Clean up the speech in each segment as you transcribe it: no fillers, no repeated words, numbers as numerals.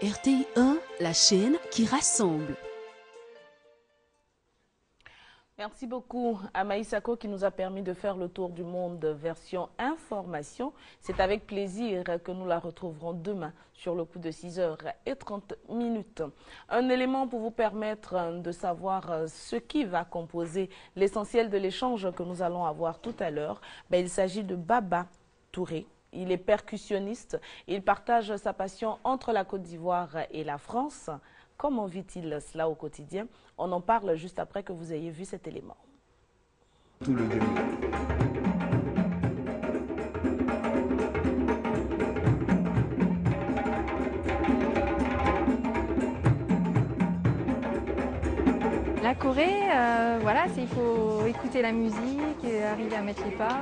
RTI 1, la chaîne qui rassemble. Merci beaucoup à Maïsako qui nous a permis de faire le tour du monde version information. C'est avec plaisir que nous la retrouverons demain sur le coup de 6h30. Un élément pour vous permettre de savoir ce qui va composer l'essentiel de l'échange que nous allons avoir tout à l'heure. Il s'agit de Baba Touré. Il est percussionniste. Il partage sa passion entre la Côte d'Ivoire et la France. Comment vit-il cela au quotidien? On en parle juste après que vous ayez vu cet élément. Tous les 2 minutes. La Corée, voilà, il faut écouter la musique et arriver à mettre les pas.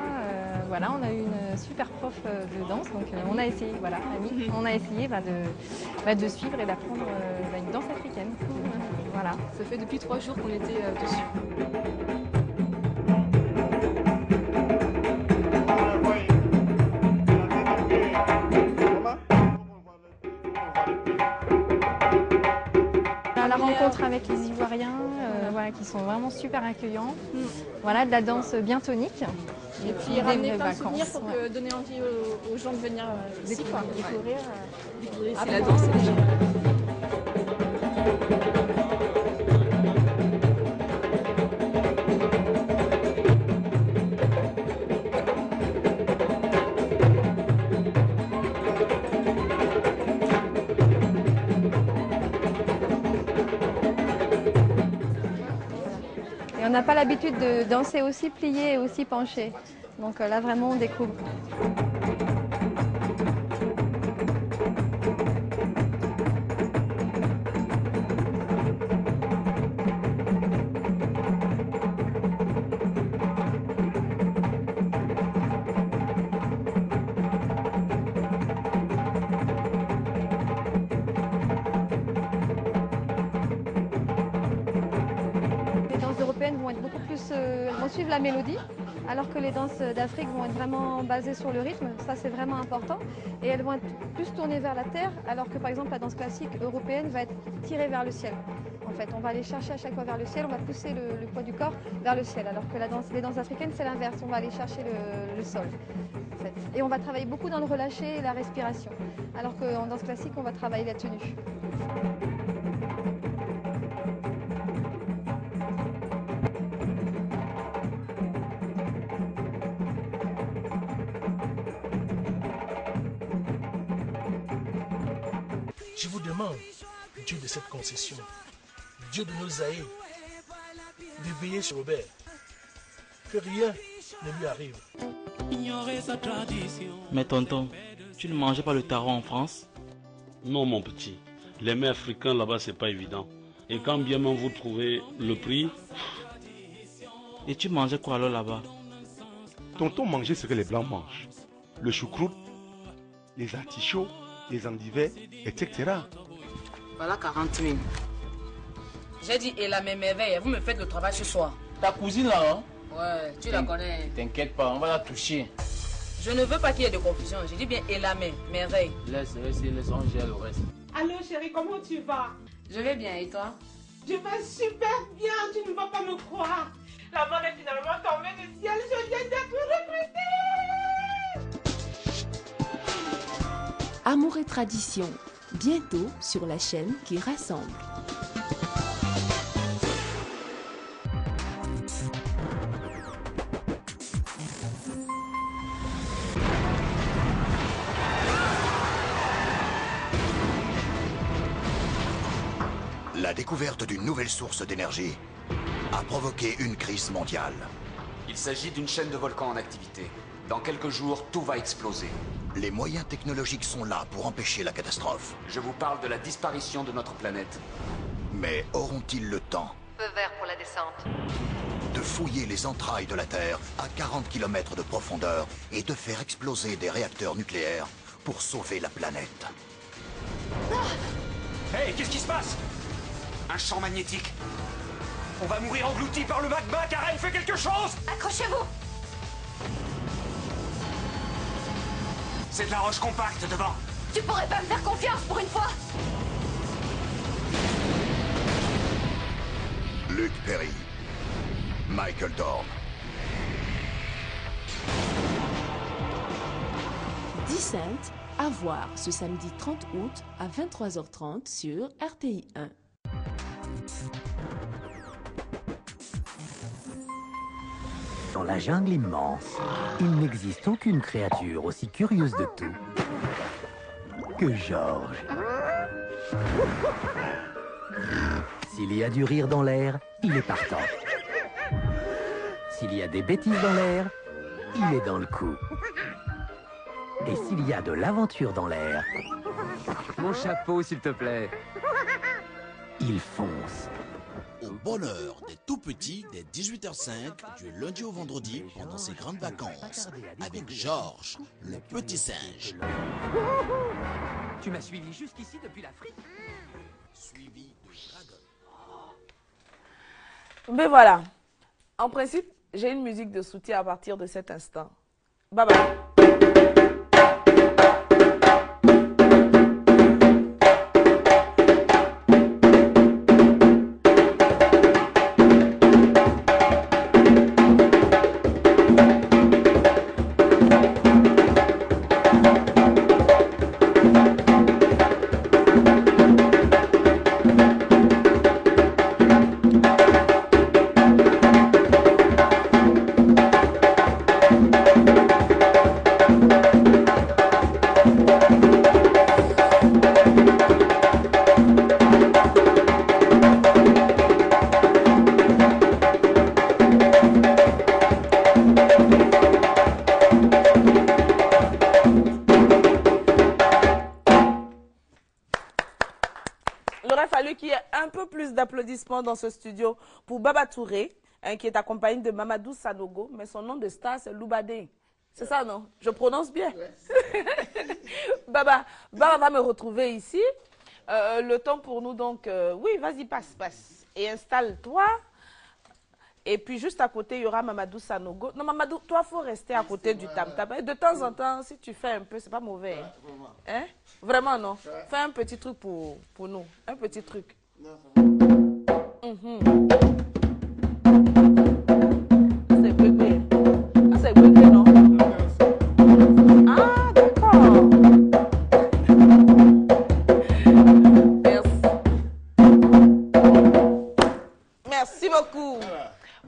Voilà, on a eu une super prof de danse, donc on a essayé, voilà, Annie, on a essayé de suivre et d'apprendre une danse africaine. Voilà. Ça fait depuis 3 jours qu'on était dessus. La rencontre avec les Ivoiriens, voilà, qui sont vraiment super accueillants. Voilà, de la danse bien tonique. Et puis ramener plein de souvenirs pour donner envie aux gens de venir ici, quoi, découvrir. C'est la danse et les gens. Et on n'a pas l'habitude de danser aussi plié et aussi penché. Donc là, vraiment, on découvre. Les danses européennes vont être beaucoup plus, vont suivre la mélodie, alors que les danses d'Afrique vont être vraiment basées sur le rythme. Ça, c'est vraiment important. Et elles vont être plus tournées vers la terre, alors que par exemple la danse classique européenne va être tirée vers le ciel. En fait, on va aller chercher à chaque fois vers le ciel, on va pousser le poids du corps vers le ciel, alors que les danses africaines, c'est l'inverse. On va aller chercher le sol. En fait. Et on va travailler beaucoup dans le relâché et la respiration, alors qu'en danse classique, on va travailler la tenue. Je vous demande, Dieu de cette concession, Dieu de nos aïeux, de veiller sur Robert, que rien ne lui arrive. Mais tonton, tu ne mangeais pas le taro en France? Non mon petit, les mets africains là-bas c'est pas évident. Et quand bien même vous trouvez le prix... Et tu mangeais quoi alors là-bas? Tonton mangeait ce que les blancs mangent. Le choucroute, les artichauts, les endives, etc. Voilà 40 000. J'ai dit, et la merveille, vous me faites le travail ce soir. Ta cousine là, hein? Ouais, tu la connais. T'inquiète pas, on va la toucher. Je ne veux pas qu'il y ait de confusion. J'ai dit bien, et la merveille. Laisse, on gère le reste. Allô chérie, comment tu vas? Je vais bien, et toi? Je vais super bien, tu ne vas pas me croire. La bonne est finalement tombée du ciel, je viens d'être recrutée. Amour et tradition, bientôt sur la chaîne qui rassemble. La découverte d'une nouvelle source d'énergie a provoqué une crise mondiale. Il s'agit d'une chaîne de volcans en activité. Dans quelques jours, tout va exploser. Les moyens technologiques sont là pour empêcher la catastrophe. Je vous parle de la disparition de notre planète. Mais auront-ils le temps Feu vert pour la descente. de fouiller les entrailles de la Terre à 40 km de profondeur et de faire exploser des réacteurs nucléaires pour sauver la planète? Hey, qu'est-ce qui se passe? Un champ magnétique. On va mourir engloutis par le magma, Karen, fais quelque chose! Accrochez-vous! C'est de la roche compacte devant. Tu pourrais pas me faire confiance pour une fois? Luc Perry, Michael Dorn. 10 à voir ce samedi 30 août à 23h30 sur RTI 1. Dans la jungle immense, il n'existe aucune créature aussi curieuse de tout que Georges. S'il y a du rire dans l'air, il est partant. S'il y a des bêtises dans l'air, il est dans le coup. Et s'il y a de l'aventure dans l'air... Mon chapeau, s'il te plaît. Il fonce. Au bonheur des tout-petits, dès 18h05, du lundi au vendredi, pendant ses grandes vacances, avec Georges, le petit singe. Tu m'as suivi jusqu'ici depuis l'Afrique? Suivi de Dragon. Mais voilà. En principe, j'ai une musique de soutien à partir de cet instant. Bye bye. D'applaudissements dans ce studio pour Baba Touré, hein, qui est accompagné de Mamadou Sanogo, mais son nom de star c'est Loubadé. C'est ça, non? Je prononce bien. Baba va me retrouver ici. Le temps pour nous, donc, oui, vas-y, passe. Et installe-toi. Et puis, juste à côté, il y aura Mamadou Sanogo. Non, Mamadou, toi, il faut rester à côté du tam-tam. De temps en temps, si tu fais un peu, c'est pas mauvais. Hein? Vraiment, non? Fais un petit truc pour nous. Un petit truc. C'est bébé. Ah, c'est bébé, non? Ah, d'accord. Merci. Merci beaucoup.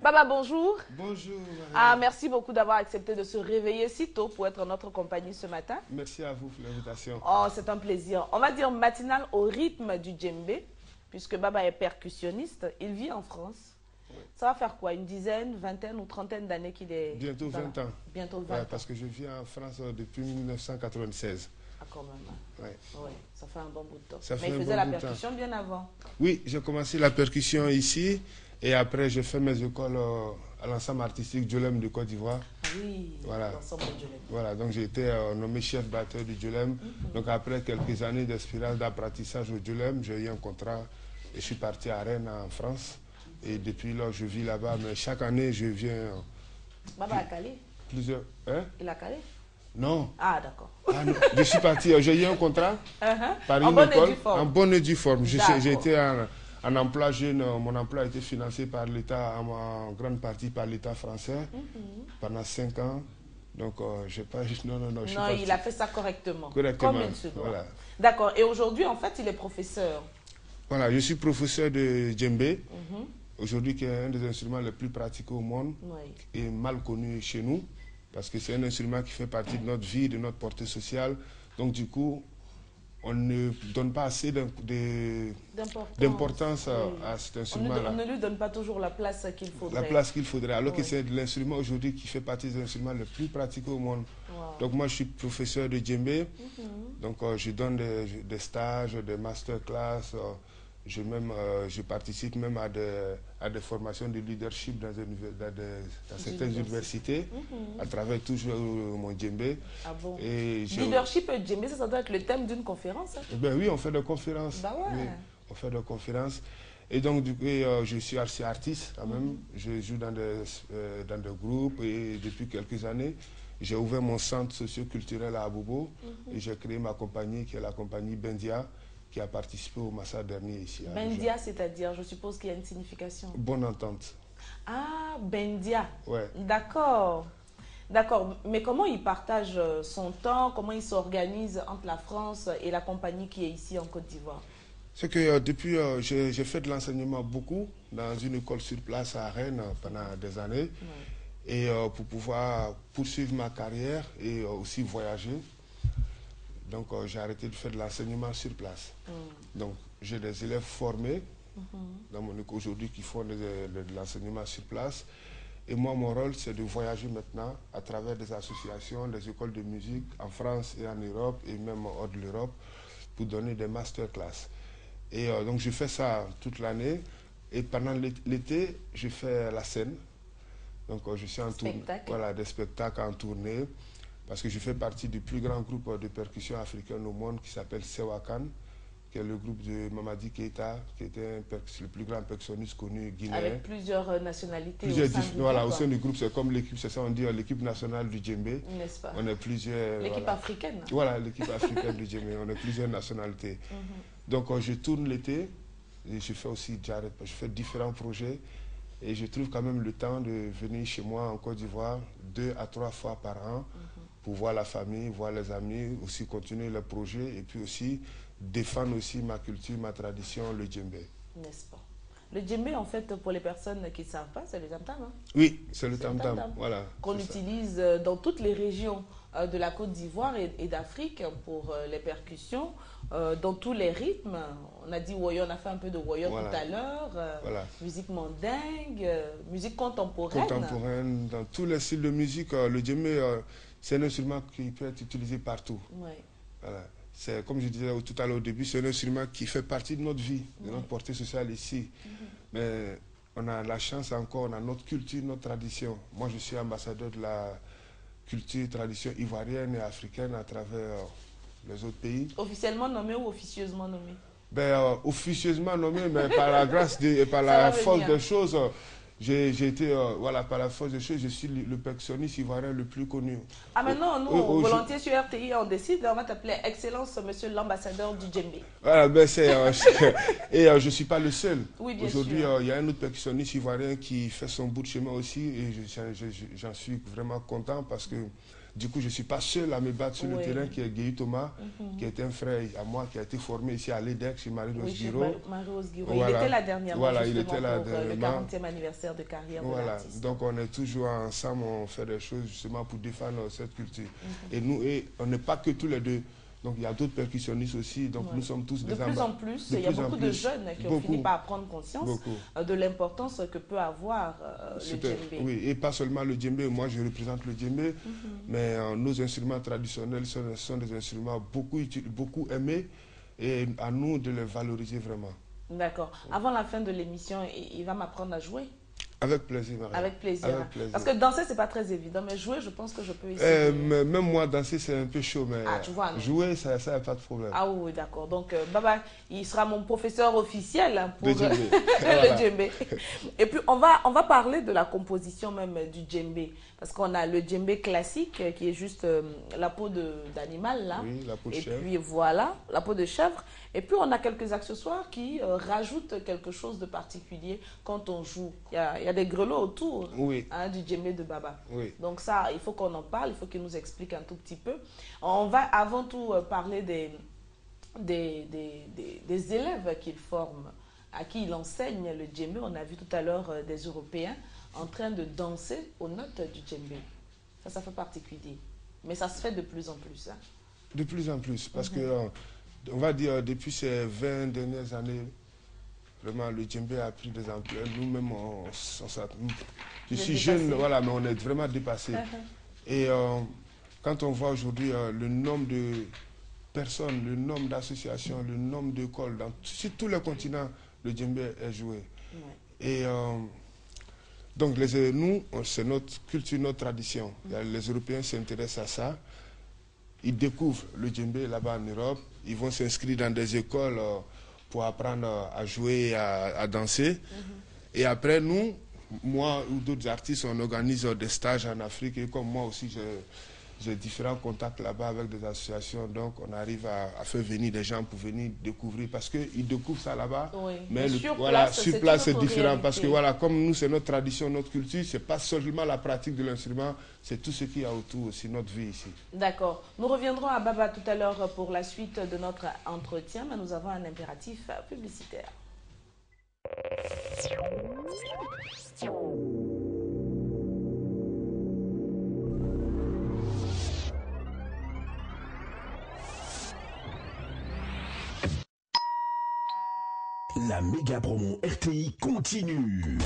Baba, bonjour. Bonjour. Ah, merci beaucoup d'avoir accepté de se réveiller si tôt pour être en notre compagnie ce matin. Merci à vous pour l'invitation. Oh, c'est un plaisir. On va dire matinal au rythme du djembé. Puisque Baba est percussionniste, il vit en France. Oui. Ça va faire quoi? Une dizaine, vingtaine ou trentaine d'années qu'il est... Bientôt 20 ans. Bientôt 20 ans. Parce que je vis en France depuis 1996. Ah, quand même. Oui, ça fait un bon bout de temps. Ça Mais il faisait la percussion bien avant. Oui, j'ai commencé la percussion ici. Et après, j'ai fait mes écoles à l'ensemble artistique Djolem de Côte d'Ivoire. Oui, voilà. L'ensemble de Djolem. Voilà, donc j'ai été nommé chef batteur du Djolem. Donc après quelques années d'expérience d'apprentissage au Djolem, j'ai eu un contrat. Et je suis parti à Rennes, en France. Et depuis là, je vis là-bas. Mais chaque année, je viens... Baba a Calais? Plusieurs... Hein? Il a Calais? Non. Ah, d'accord. Ah, non. Je suis parti, j'ai eu un contrat par une école. En bonne et due forme. J'ai été en emploi jeune. Mon emploi a été financé par l'État, en grande partie par l'État français, pendant 5 ans. Donc, je n'ai pas... Non, il a fait ça correctement. Correctement. Comme il se doit. Voilà. D'accord. Et aujourd'hui, en fait, il est professeur. Voilà, je suis professeur de djembé, aujourd'hui qui est un des instruments les plus pratiqués au monde et mal connu chez nous, parce que c'est un instrument qui fait partie de notre vie, de notre portée sociale. Donc du coup, on ne donne pas assez d'importance à cet instrument-là. On ne lui donne pas toujours la place qu'il faudrait. La place qu'il faudrait, alors que c'est l'instrument aujourd'hui qui fait partie des instruments les plus pratiqués au monde. Wow. Donc moi, je suis professeur de djembé, donc je donne des stages, des masterclass. Je participe même à des formations de leadership dans certaines universités, à travers toujours mon djembé. Ah bon? Leadership et djembé, ça doit être le thème d'une conférence, hein? Ben oui, on fait des conférences. Bah ouais. Oui, on fait des conférences. Et donc, du coup, je suis artiste quand même. Je joue dans des groupes et depuis quelques années, j'ai ouvert mon centre socio-culturel à Abobo et j'ai créé ma compagnie qui est la compagnie Bendia qui a participé au massacre dernier ici. Bendia, c'est-à-dire, je suppose qu'il y a une signification. Bonne entente. Ah, Bendia. Ouais. D'accord. D'accord. Mais comment il partage son temps, comment il s'organise entre la France et la compagnie qui est ici en Côte d'Ivoire? C'est que depuis, j'ai fait de l'enseignement beaucoup dans une école sur place à Rennes pendant des années. Et pour pouvoir poursuivre ma carrière et aussi voyager. Donc j'ai arrêté de faire de l'enseignement sur place. Donc j'ai des élèves formés dans mon école aujourd'hui qui font de l'enseignement sur place. Et moi, mon rôle, c'est de voyager maintenant à travers des associations, des écoles de musique en France et en Europe et même hors de l'Europe pour donner des masterclass. Et donc je fais ça toute l'année. Et pendant l'été, je fais la scène. Donc je suis en tournée, voilà, des spectacles en tournée. Parce que je fais partie du plus grand groupe de percussion africaine au monde qui s'appelle Sewakan, qui est le groupe de Mamadi Keïta, qui était le plus grand percussionniste connu guinéen. Avec plusieurs nationalités au sein du groupe, c'est comme l'équipe, c'est ça on dit l'équipe nationale du djembé. N'est-ce pas? On est plusieurs... L'équipe africaine. Voilà, l'équipe africaine du djembé, on est plusieurs nationalités. Donc je tourne l'été, et je fais différents projets, et je trouve quand même le temps de venir chez moi en Côte d'Ivoire 2 à 3 fois par an, pour voir la famille, voir les amis, aussi continuer le projet et puis aussi défendre aussi ma culture, ma tradition, le djembé. N'est-ce pas? Le djembé, en fait, pour les personnes qui ne savent pas, c'est le tam-tam. Hein? Oui, c'est le tam-tam, voilà. Qu'on utilise dans toutes les régions de la Côte d'Ivoire et d'Afrique pour les percussions, dans tous les rythmes. On a dit woyo, on a fait un peu de woyo tout à l'heure, musique mandingue, musique contemporaine. Contemporaine, dans tous les styles de musique, le djembé, c'est un instrument qui peut être utilisé partout. Voilà. C'est comme je disais tout à l'heure au début, c'est un instrument qui fait partie de notre vie, de notre portée sociale ici. Mais on a la chance encore, on a notre culture, notre tradition. Moi, je suis ambassadeur de la culture, tradition ivoirienne et africaine à travers les autres pays. Officiellement nommé ou officieusement nommé? Officieusement nommé, mais par la grâce et par la force des choses. J'ai été, voilà, par la force des choses, je suis le percussionniste ivoirien le plus connu. Ah, maintenant, nous, volontiers sur RTI, on décide, on va t'appeler Excellence, monsieur l'ambassadeur du djembé. Voilà, ben et je ne suis pas le seul. Oui, bien Aujourd'hui, sûr. Il y a un autre percussionniste ivoirien qui fait son bout de chemin aussi, et j'en suis vraiment content parce que du coup, je ne suis pas seul à me battre sur le terrain, qui est Guéhi Thomas, qui est un frère à moi, qui a été formé ici à l'EDEC, chez Marie-Rose Guiraud. Voilà. Il était là dernièrement, voilà, justement, il était là pour le 40e anniversaire de carrière de l'artiste. Donc on est toujours ensemble, on fait des choses justement pour défendre cette culture. Et nous, on n'est pas que tous les deux. Donc il y a d'autres percussionnistes aussi, donc nous sommes tous des ambassadeurs. De plus en plus, il y a beaucoup de jeunes qui ont fini par prendre conscience de l'importance que peut avoir le djembé. Oui, et pas seulement le djembé, moi je représente le djembé, mais nos instruments traditionnels sont des instruments beaucoup aimés et à nous de les valoriser vraiment. D'accord. Avant la fin de l'émission, il va m'apprendre à jouer? Avec plaisir, Marie. Avec plaisir. Parce que danser, c'est pas très évident, mais jouer, je pense que je peux essayer. Même moi, danser, c'est un peu chaud, mais tu vois, jouer, ça n'a pas de problème. Ah oui, d'accord. Donc, Baba, il sera mon professeur officiel pour le djembé. Et puis, on va parler de la composition même du djembé. Parce qu'on a le djembé classique, qui est juste la peau d'animal, là. Oui, la peau de chèvre. Et puis, voilà, la peau de chèvre. Et puis, on a quelques accessoires qui rajoutent quelque chose de particulier quand on joue. Il y a des grelots autour du djembé de Baba. Oui. Donc ça, il faut qu'on en parle, il faut qu'il nous explique un tout petit peu. On va avant tout parler des élèves qu'il forme, à qui il enseigne le djembé. On a vu tout à l'heure des Européens en train de danser aux notes du djembé. Ça fait particulier. Mais ça se fait de plus en plus. Hein. De plus en plus, parce que, on va dire, depuis ces 20 dernières années, vraiment, le djembé a pris des ampleurs. Nous-mêmes, je suis jeune, voilà, mais on est vraiment dépassés. Et quand on voit aujourd'hui le nombre de personnes, le nombre d'associations, le nombre d'écoles, sur tous les continents, le djembé est joué. Et donc, nous, c'est notre culture, notre tradition. Les Européens s'intéressent à ça. Ils découvrent le djembé là-bas en Europe. Ils vont s'inscrire dans des écoles pour apprendre à jouer, à danser. Et après, nous, moi ou d'autres artistes, on organise des stages en Afrique. Et comme moi aussi, j'ai différents contacts là-bas avec des associations. Donc, on arrive à faire venir des gens pour venir découvrir. Parce qu'ils découvrent ça là-bas. Oui. Mais sur place, c'est différent. Parce que voilà, comme nous, c'est notre tradition, notre culture. Ce n'est pas seulement la pratique de l'instrument. C'est tout ce qu'il y a autour aussi, notre vie ici. D'accord. Nous reviendrons à Baba tout à l'heure pour la suite de notre entretien. Mais nous avons un impératif publicitaire. La méga promo RTI continue.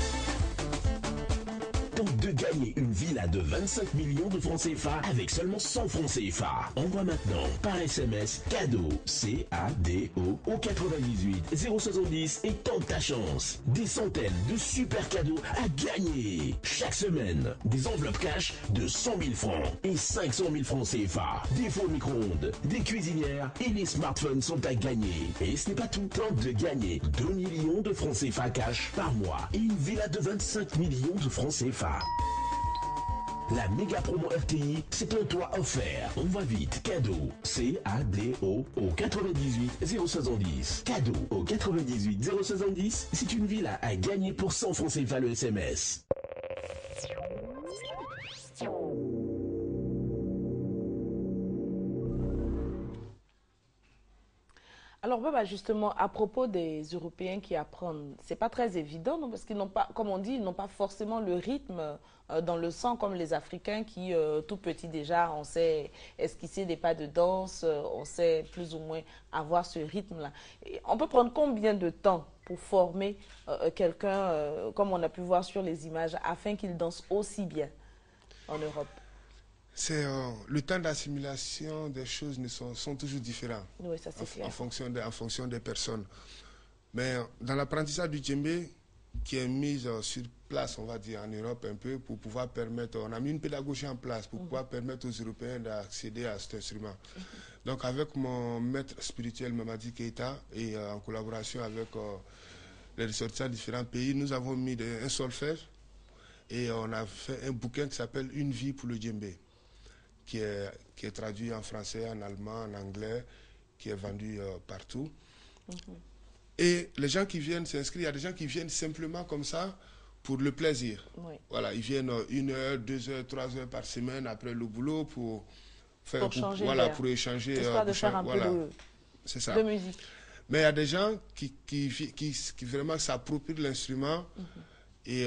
Tente de gagner une villa de 25 millions de francs CFA avec seulement 100 francs CFA. Envoie maintenant par SMS cadeau CADO au 98 070 et tente ta chance. Des centaines de super cadeaux à gagner. Chaque semaine, des enveloppes cash de 100 000 francs et 500 000 francs CFA. Des fours micro-ondes, des cuisinières et les smartphones sont à gagner. Et ce n'est pas tout. Tente de gagner 2 millions de francs CFA cash par mois et une villa de 25 millions de francs CFA. La méga promo RTI, c'est un toit offert. Envoie vite cadeau CADO au 98 070. Cadeau au 98 070, c'est une villa à gagner pour 100 francs CFA le SMS. Alors, Baba, justement, à propos des Européens qui apprennent, c'est pas très évident, non, parce qu'ils n'ont pas, comme on dit, ils n'ont pas forcément le rythme dans le sang comme les Africains qui, tout petit déjà, on sait esquisser des pas de danse, on sait plus ou moins avoir ce rythme-là. On peut prendre combien de temps pour former quelqu'un, comme on a pu voir sur les images, afin qu'il danse aussi bien en Europe? C'est le temps d'assimilation des choses sont toujours différents. Oui, ça c'est clair. En fonction des personnes. Mais dans l'apprentissage du djembé, qui est mise sur place, on va dire, en Europe un peu, pour pouvoir permettre, on a mis une pédagogie en place pour pouvoir permettre aux Européens d'accéder à cet instrument. Donc avec mon maître spirituel, Mamadi Keïta, et en collaboration avec les ressortissants de différents pays, nous avons mis un solfège et on a fait un bouquin qui s'appelle « Une vie pour le djembé ». Qui est traduit en français, en allemand, en anglais, qui est vendu partout. Et les gens qui viennent s'inscrire, il y a des gens qui viennent simplement comme ça pour le plaisir. Oui. Voilà, ils viennent 1 heure, 2 heures, 3 heures par semaine après le boulot pour faire changer voilà, pour échanger. Histoire de faire un peu de musique. Mais il y a des gens qui vraiment s'approprient l'instrument. Et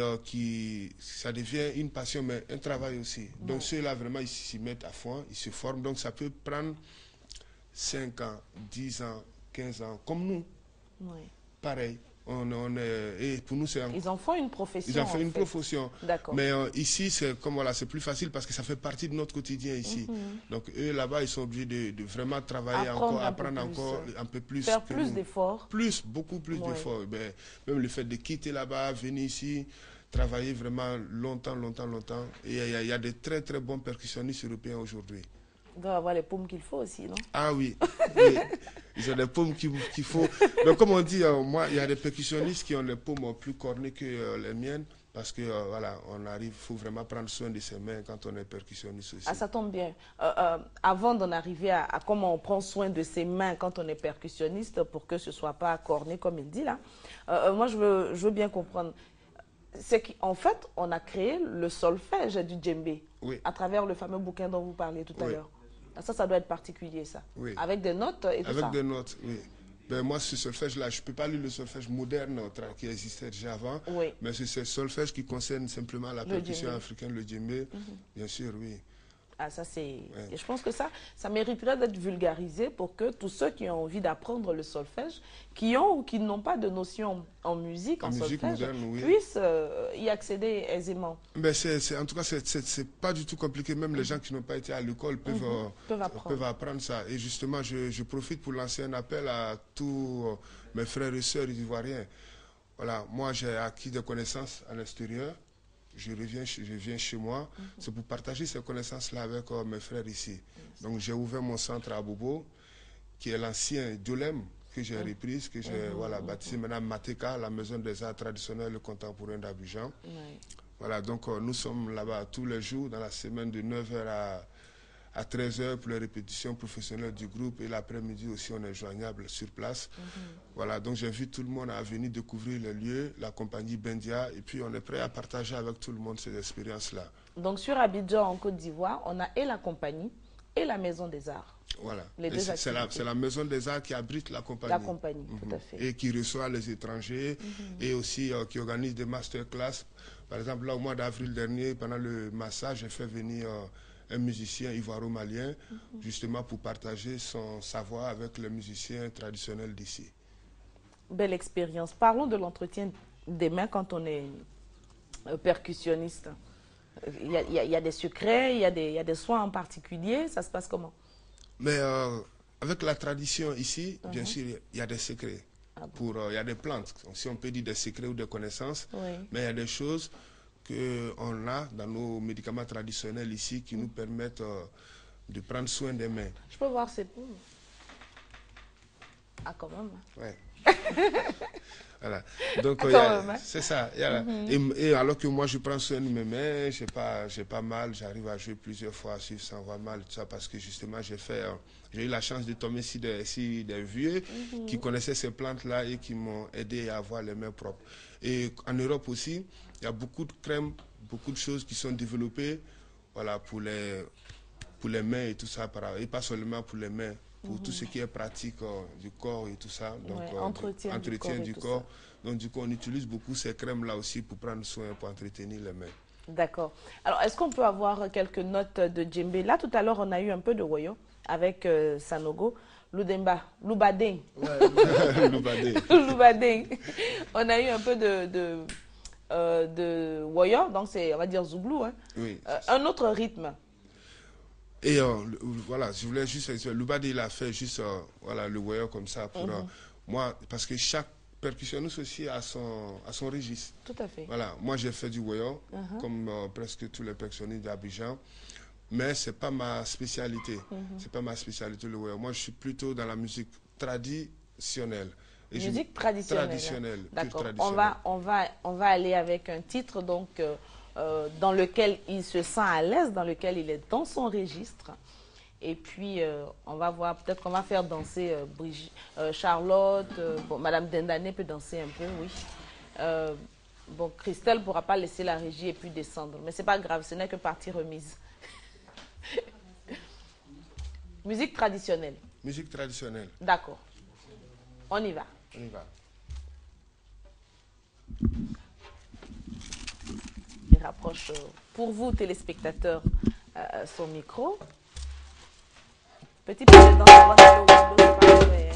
ça devient une passion, mais un travail aussi. Donc ceux-là, vraiment, ils s'y mettent à fond, ils se forment. Donc ça peut prendre 5 ans, 10 ans, 15 ans, comme nous. Oui. Pareil. Et pour nous, ils en font une profession. Ils en font une profession. D'accord. Mais ici, c'est plus facile parce que ça fait partie de notre quotidien ici. Donc eux, là-bas, ils sont obligés de vraiment travailler apprendre encore un peu plus. Faire plus d'efforts. Beaucoup plus d'efforts. Ben, même le fait de quitter là-bas, venir ici, travailler vraiment longtemps. Et il y a de très très bons percussionnistes européens aujourd'hui. Ils doivent avoir les paumes qu'il faut aussi, non? Ah oui. Ils ont des paumes qu'il faut. Donc, comme on dit, moi, il y a des percussionnistes qui ont les paumes plus cornées que les miennes. Parce que, voilà, il faut vraiment prendre soin de ses mains quand on est percussionniste aussi. Ah, ça tombe bien. Avant d'en arriver à comment on prend soin de ses mains quand on est percussionniste, pour que ce ne soit pas corné, comme il dit là, moi, je veux bien comprendre. C'est qu'en fait, on a créé le solfège du djembé à travers le fameux bouquin dont vous parliez tout à l'heure. Ça doit être particulier, ça. Oui. Avec des notes et tout ça. Avec des notes, oui. Ben, moi, ce solfège-là, je ne peux pas lire le solfège moderne qui existait déjà avant, mais c'est ce solfège qui concerne simplement la percussion africaine, le djembé, bien sûr, oui. Ah, ça c'est. Et je pense que ça mériterait d'être vulgarisé pour que tous ceux qui ont envie d'apprendre le solfège, qui ont ou qui n'ont pas de notion en musique, en solfège, moderne, puissent y accéder aisément. Ben en tout cas, c'est pas du tout compliqué. Même les gens qui n'ont pas été à l'école peuvent apprendre ça. Et justement, je profite pour lancer un appel à tous mes frères et sœurs ivoiriens. Voilà, moi j'ai acquis des connaissances à l'extérieur. Je viens chez moi, c'est pour partager ces connaissances-là avec mes frères ici. Donc j'ai ouvert mon centre à Bobo, qui est l'ancien Diolem, que j'ai reprise, que j'ai baptisée maintenant Mateka, la maison des arts traditionnels et contemporains d'Abidjan. Voilà, donc nous sommes là-bas tous les jours dans la semaine de 9h à 13h pour les répétitions professionnelles du groupe, et l'après-midi aussi on est joignable sur place. Voilà, donc j'invite tout le monde à venir découvrir les lieux, la compagnie Bendia, et puis on est prêt à partager avec tout le monde ces expériences-là. Donc sur Abidjan en Côte d'Ivoire, on a et la compagnie et la maison des arts. Voilà, c'est la maison des arts qui abrite la compagnie. La compagnie, tout à fait. Et qui reçoit les étrangers et aussi qui organise des masterclass. Par exemple, là au mois d'avril dernier, pendant le massage, j'ai fait venir un musicien ivoiro-malien, justement pour partager son savoir avec les musiciens traditionnels d'ici. Belle expérience. Parlons de l'entretien des mains quand on est percussionniste. Il y a des secrets, il y a des soins en particulier, ça se passe comment? Mais avec la tradition ici, bien sûr, il y a des secrets. Il y a des plantes, si on peut dire des secrets ou des connaissances, mais il y a des choses qu'on a dans nos médicaments traditionnels ici qui nous permettent de prendre soin des mains. Je peux voir ces poules? Ah, quand même. Ouais. Voilà. Donc, c'est ça. Et alors que moi, je prends soin de mes mains, j'ai pas mal, j'arrive à jouer plusieurs fois sans avoir mal, tout ça, parce que justement, j'ai eu la chance de tomber sur des vieux qui connaissaient ces plantes-là et qui m'ont aidé à avoir les mains propres. Et en Europe aussi, il y a beaucoup de crèmes, beaucoup de choses qui sont développées, voilà, pour les mains et tout ça, et pas seulement pour les mains. Pour tout ce qui est pratique du corps et tout ça, donc entretien du corps. Donc du coup, on utilise beaucoup ces crèmes-là aussi pour prendre soin, pour entretenir les mains. D'accord. Alors, est-ce qu'on peut avoir quelques notes de djembé? Là, tout à l'heure, on a eu un peu de woyo avec Sanogo. Loudemba, Loubadeng. Ouais, Loubadeng. On a eu un peu de woyo, donc c'est, on va dire, zouglou. Hein. Oui. Un autre rythme. Et voilà, je voulais juste... Loubadi, il a fait juste voilà, le woyo comme ça pour moi, parce que chaque percussionniste aussi a son registre. Tout à fait. Voilà, moi j'ai fait du woyo, comme presque tous les percussionnistes d'Abidjan, mais c'est pas ma spécialité. C'est pas ma spécialité le woyo. Moi je suis plutôt dans la musique traditionnelle. Et musique traditionnelle. D'accord. On va aller avec un titre donc... dans lequel il se sent à l'aise, dans lequel il est dans son registre. Et puis, on va voir, peut-être qu'on va faire danser Charlotte, bon, Madame Dendané peut danser un peu, oui. Bon, Christelle ne pourra pas laisser la régie et puis descendre, mais ce n'est pas grave, ce n'est que partie remise. Musique traditionnelle. Musique traditionnelle. D'accord. On y va. On y va. Il rapproche pour vous, téléspectateurs, son micro. Petit peu de danse avant d'aller au parfait.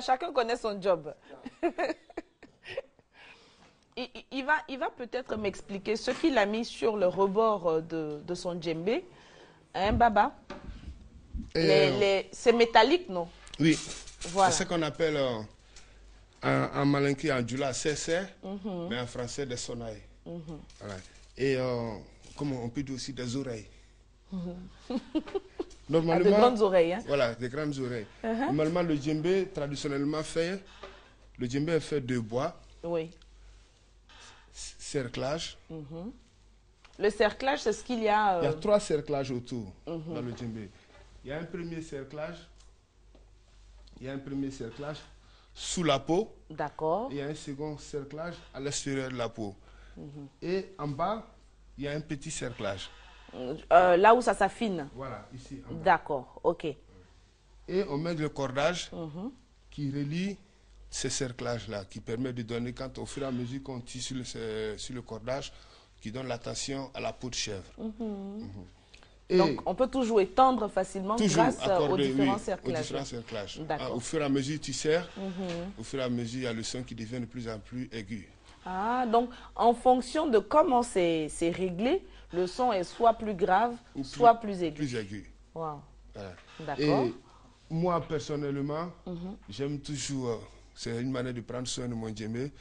Chacun connaît son job. il va peut-être m'expliquer ce qu'il a mis sur le rebord de son djembé. Hein, Baba? C'est métallique, non? Oui. Voilà. C'est ce qu'on appelle en malinké, en djoula, c'est mais en français, des sonnailles. Voilà. Et comme on peut dire aussi des oreilles. Normalement, de grandes oreilles. Hein? Voilà, des grandes oreilles. Normalement, le djembé, traditionnellement fait, le djembé est fait de bois. Oui. Cerclage. Le cerclage, c'est ce qu'il y a... Il y a 3 cerclages autour dans le djembé. Il y a un premier cerclage Il y a un premier cerclage sous la peau. D'accord. Il y a un second cerclage à l'extérieur de la peau. Et en bas, il y a un petit cerclage. Là où ça s'affine. Voilà, ici. D'accord, ok. Et on met le cordage qui relie ces cerclages-là, qui permet de donner, quand au fur et à mesure qu'on tisse sur le cordage, qui donne l'attention à la peau de chèvre. Et donc, on peut toujours étendre facilement grâce aux différents cerclages. Aux différents cerclages. D'accord. Au fur et à mesure, tu serres, au fur et à mesure, il y a le son qui devient de plus en plus aigu. Ah, donc, en fonction de comment c'est réglé, le son est soit plus grave, soit plus aigu. Plus aigu. Wow. Voilà. D'accord. Et moi, personnellement, j'aime toujours... c'est une manière de prendre soin de mon djembé.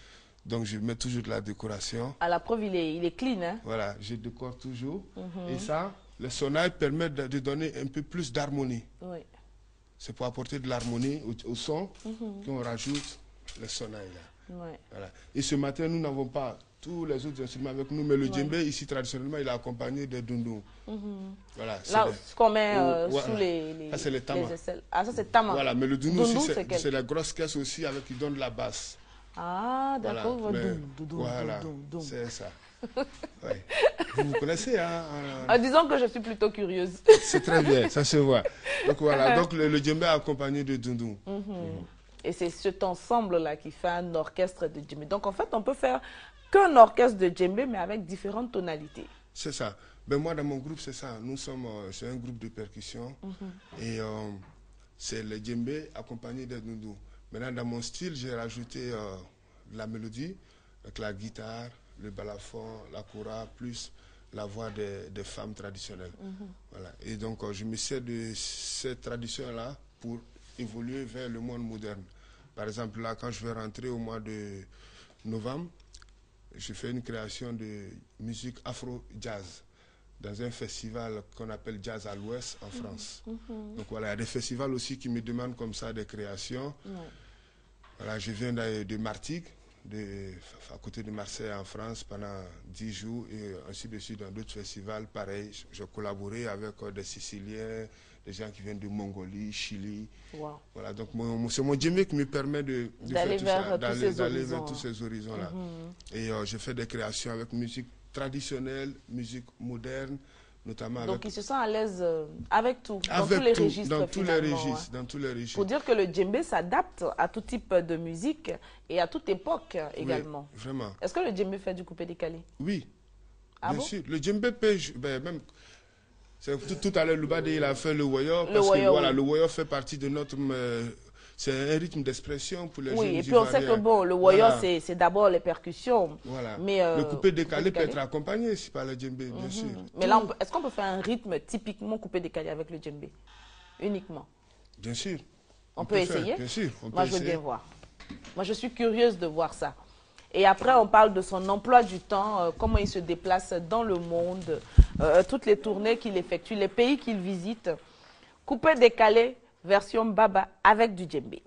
Donc, je mets toujours de la décoration. À la preuve, il est clean, hein? Voilà, je décore toujours. Et ça, le sonage permet de donner un peu plus d'harmonie. Oui. C'est pour apporter de l'harmonie au son qu'on rajoute le sonage là. Ouais. Voilà. Et ce matin, nous n'avons pas tous les autres instruments avec nous, mais le djembé, ici, traditionnellement, il est accompagné de dundun. Voilà, là, ce qu'on met sous ça, c'est le tama. Ah, ça, c'est tama. Voilà, mais le dundun aussi, c'est la grosse caisse aussi avec qui donne la basse. Ah, d'accord. Voilà, c'est ça. Ouais. Vous connaissez, hein? Disons que je suis plutôt curieuse. C'est très bien, ça se voit. Donc voilà, donc le djembé est accompagné de dundun. Et c'est cet ensemble-là qui fait un orchestre de djembé. Donc en fait, on peut faire qu'un orchestre de djembé, mais avec différentes tonalités. C'est ça. Ben moi, dans mon groupe, c'est ça. Nous sommes, c'est un groupe de percussion. Et c'est le djembé accompagné de dundun. Maintenant, dans mon style, j'ai rajouté la mélodie avec la guitare, le balafon, la kora, plus la voix des femmes traditionnelles. Voilà. Et donc, je me sers de cette tradition-là pour évoluer vers le monde moderne. Par exemple, là, quand je vais rentrer au mois de novembre, je fais une création de musique afro-jazz dans un festival qu'on appelle Jazz à l'Ouest en France. Donc voilà, il y a des festivals aussi qui me demandent comme ça des créations. Voilà, je viens de Martigues, à côté de Marseille en France pendant 10 jours et ainsi de suite dans d'autres festivals. Pareil, je collaborais avec des Siciliens, des gens qui viennent de Mongolie, Chili. Wow. Voilà, donc c'est mon djembé qui me permet d'aller vers tous ces horizons-là. Et je fais des créations avec musique traditionnelle, musique moderne, notamment donc il se sent à l'aise avec tout, dans tous les registres. Dans tous les registres. Pour dire que le djembé s'adapte à tout type de musique et à toute époque également. Oui, vraiment. Est-ce que le djembé fait du coupé-décalé? Oui, bien sûr. Le djembé peut, même... Tout à l'heure, Loubade, il a fait le woyo, parce que voilà, le woyo fait partie de notre... c'est un rythme d'expression pour les jeunes. Oui, et puis on sait que bon, le woyo, c'est d'abord les percussions. Voilà. Mais, le coupé-décalé peut être accompagné par le djembé, bien sûr. Mais là, est-ce qu'on peut faire un rythme typiquement coupé-décalé avec le djembé? Uniquement? Bien sûr. On peut essayer? Bien sûr. Moi, je veux bien voir. Moi, je suis curieuse de voir ça. Et après, on parle de son emploi du temps, comment il se déplace dans le monde, toutes les tournées qu'il effectue, les pays qu'il visite. Coupé-décalé, version Baba avec du djembé.